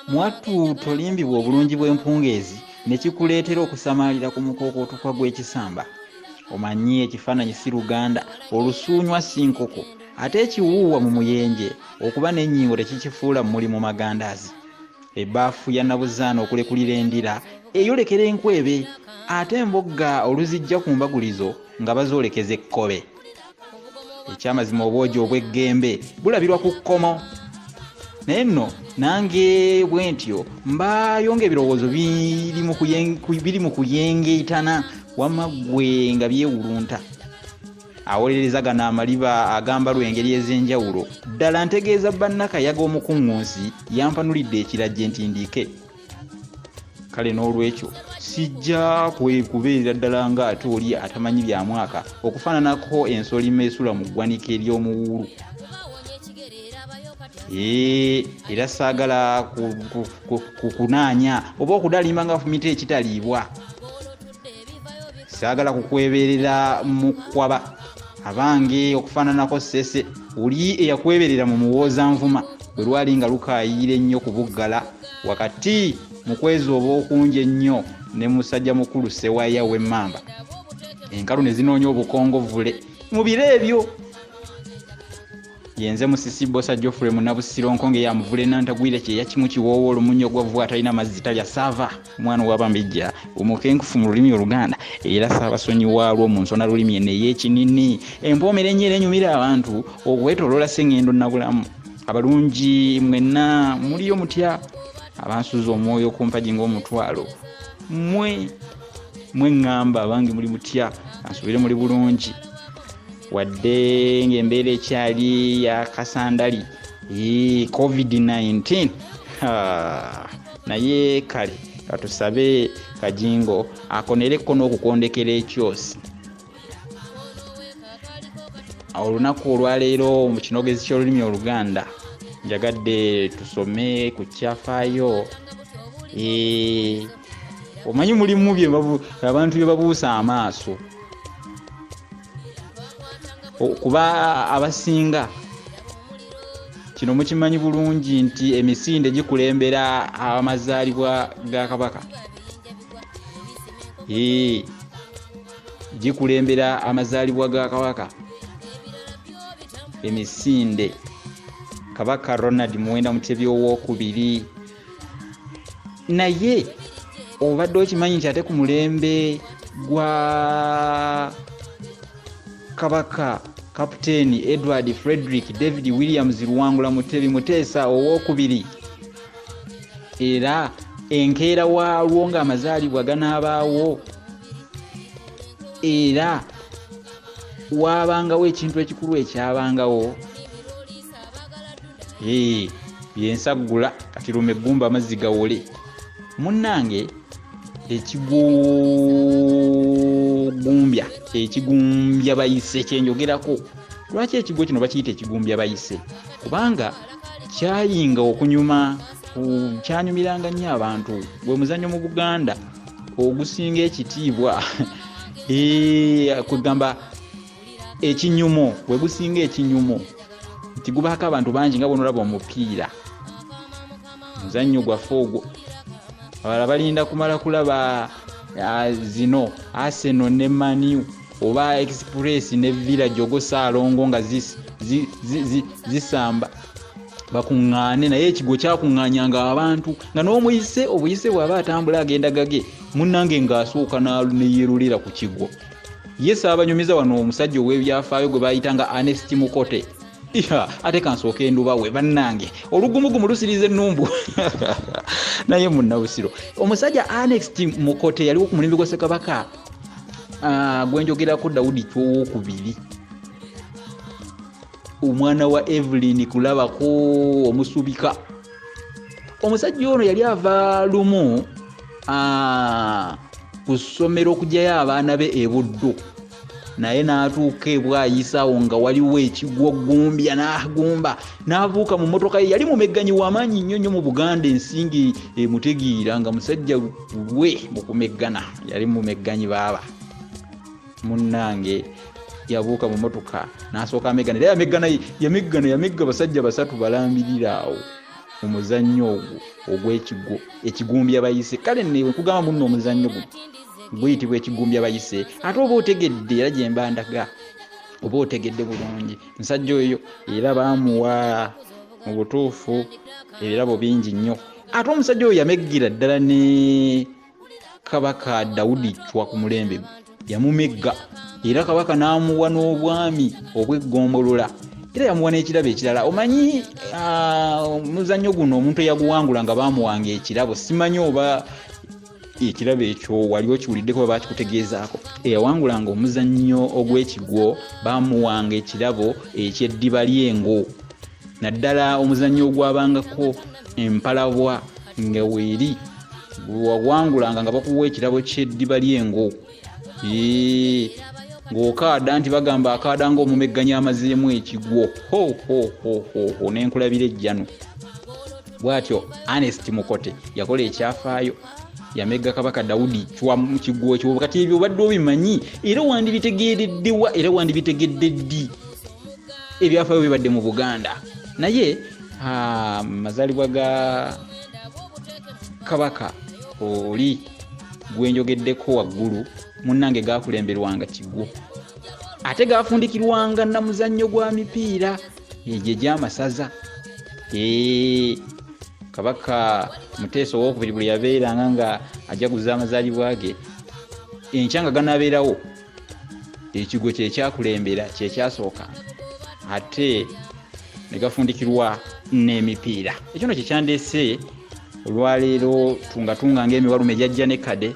Mwattu tolimbibwa obulungi bw'empungeezi ne kikuleetera okusamaalira ku mukookootokwa gw'ekisamba. Omanyi ekifaananyi si luganda, olusuunywa si nkoko, ate ekiwuuwa mu muyenje okuba n'ennyingo tekikifuula muli mu magandaazi. Ebbaafu ya nabuzaana okulekulira endira eyolekera enkwebe, ate embogga oluzijja ku mbagulizo nga bazoolekeza ekkobe. Ekyamazima obwogi obw'eggembe bulabirwa ku kkomo. Naye nno nange bwe ntyo mbaayo ng'ebirowoozo biri mu kuyengeetana wamma ggwe nga byewulunta. Awolereza gano amaliba agamba lw'engeri ez'enjawulo, ddala ntegeeza bannakayaga omukuŋŋunsi yampanulidde ekirajje nti ndiike. Kale n'olwekyo sijja kubeerera ddala ng'ate oli atamanyi bya mwaka okufaananako ensoli meesula mu ggwanika ery'omuwuulu. Era saagala kukunaanya oba okudalimba nga fumita ekitaliibwa. Saagala kukweberera mu kkwaba abange okufaananako ssese oli eyakweberera mu muwooza nvuma bwe lwali nga lukaayira ennyo ku buggala wakati mu kwezi oba okungi ennyo ne musajja mukulu Ssewaaya w'Emmamba. Enkalu ne zinoonya obukongovule mu biro ebyo. Yenze musisi bosa Geoffrey Munnabusiro nkonge ya muvule nantagwire kye yakimu kiwoowo olumunyo gwavu atalina mazzi talya saava mwana w'abambejja omukenkufu mu lulimi Oluganda era saabasonyi waalwo mu nsona lulimi eno ey'ekinini empoomera ennyo enyumira abantu okwetoloola Ssengendo Nabulamu. Abalungi mwenna muliyo mutya abansuza omwoyo ku mpagi ng'omutwalo mwe ŋŋamba abange muli mutya ansuubire muli bulungi wadde ng'embeera ekyali ya kasandali COVID-19 naye kale katusabe Kajingo akonereko n'okukondekera ekyosi. Olunaku olwaleero mu kinogezi ky'olulimi Oluganda njagadde tusome ku kyafaayo. Omanyi mulimu abantu bye babuusa amaaso kuba abasinga kino mukimanyi bulungi nti emisinde gikulembera amazaalibwa ga Kabaka. Gikulembera amazaalibwa ga Kabaka emisinde. Kabaka Ronald Muwenda Mutebi owookubiri. Naye obadde okimanyi nti ate ku mulembe gwa Kabaka Kapiteeni Edward Frederick David Williams Luwangula Mutebi Muteesa owookubiri, era enkeera waalwo ng'amazaalibwa ganaabaawo era waabangawo ekintu ekikulu ekyabangawo byensaggula kati lume Ggumba amazzi gawole. Munnange ekigumbya bayise kyenjogerako. Lwaki ekigo kino bakiyita ekigumbya bayise? Kubanga kyayinga okunyuma, kyanyumiranga nnyo abantu. Gwe muzannyo mu Buganda ogusinga ekitiibwa kugamba ekinyumo, gwe gusinga ekinyumo nti gubaako abantu bangi nga bw'onolaba omupiira. Muzannyo gwaffe ogwo. Abalala balinda kumala kulaba zino Arsenal ne Man U oba Express ne Villa Jogo Saalongo nga zisamba bakuŋŋaane, naye ekigo kyakuŋŋaanyanga abantu nga n'omuyise obuyise bw'aba atambula agenda gage munnange ng'asooka neyerulira ku kigo. Ye saabanyumiza wano omusajja ow'ebyafaayo gwe bayitanga Ernest Mukote. Ate kansooka enduba we bannange olugumugumu lusiriza ennumbu. Naye Munnabusiro omusajja Ernest Mukote yaliwo ku mulembe gwa Ssekabaka gwenjogerako Daudi Kyowookubiri, omwana wa Evelyn kulabako omusubika. Omusajja ono yali ava lumu ku ssomero okugyayo abaana be e Buddu, naye n'atuuka e Bwayisawo nga waliwo ekigwo Ggumbya n'agumba n'abuuka mu mmotoka ye. Yali mumegganyi w'amaanyi nnyo nnyo mu Buganda ensingi emutegiira nga musajja lwe mu kumeggana yali mumegganyi baaba. Munnange yabuuka mu mmotoka n'asooka ameggana era yamegga basajja basatu balambirira awo. omuzannyo ogw'ekigwo ekigumbya bayise. Kale ne nkugamba munno omuzannyo guno guyitibwa ekigumbya bayise. Ate oba otegedde era gye mba ndaga, oba otegedde bulungi, musajja oyo era baamuwa mu butuufu ebirabo bingi nnyo. Ate omusajja oyo yameggira ddala ne Kabaka Daudi Chwa ku mulembe, yamumegga era Kabaka n'amuwa n'obwami obw'eggombolola era yamuwa n'ekirabo ekirala. Omanyi omuzannyo guno omuntu eyaguwangula nga baamuwanga ekirabo, simanyi oba ekirabo ekyo wali okiwuliddeko oba bakikutegeezaako. Eyawangulanga omuzannyo ogw'ekigwo baamuwanga ekirabo eky'eddiba ly'engo, naddala omuzannyo ogwabangako empalabwa nga weeri wawangulanga nga bakuwa ekirabo ky'eddiba ly'engo. Ng'okaada nti bagamba akaada ng'omumegganya amazeemu ekigwo. N'enkulabira ejjano. Bw'atyo Ernest Mukote yakola ekyafaayo, yamegga Kabaka Daudi Chwa mu kigwo ekyo. Kati ebyo obadde obimanyi era wandibitegeereddewa era wandibitegedde ddi ebyafaayo bibadde mu Buganda. Naye mazaalibwa ga Kabaka oli gwenjogeddeko waggulu munnange gakulemberwanga Kigwo, ate gafundikirwanga na muzannyo gwa mipiira egyo egy'amasaza. Kabaka Muteesa owookubiri buli yabeeranga nga ajaguza amazaalibwa ge, enkya nga ganaabeerawo ekigwo kye kyakulembera kye kyasooka, ate ne gafundikirwa n'emipiira. Ekyo kye kyandeese olwaleero tungatunga ng'emiwalume ejjajja ne kade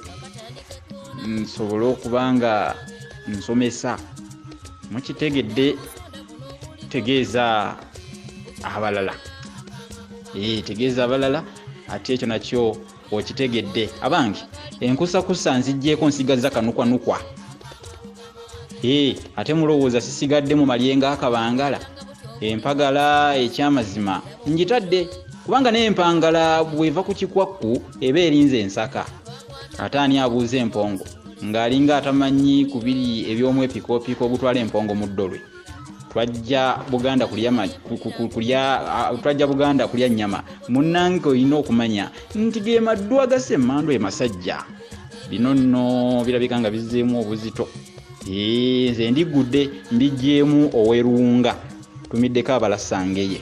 nsobole okuba nga nsomesa. Mukitegedde, tegeeza abalala. Tegeeza abalala, ate ekyo nakyo okitegedde. Abange enkusakusa nzijjeeko nsigaza kanukwanukwa. Ate mulowooza sisigadde mu malyenga akabangala. Empagala ekyamazima njitadde, kubanga n'empangala bw'eva ku kikwakku eba erinze ensaka. Ate ani abuuza empongo ng'alinga atamanyi ku biri eby'omu epikoopiko ogutwala empongo mu ddolwe. Twajja Buganda kulya nnyama. Munnange olina okumanya nti ge maddu agasa emmandwa emasajja. Bino nno birabika nga bizzeemu obuzito. Nze ndigudde mbijjeemu Owerunga. Tumiddeko abalasangeeye.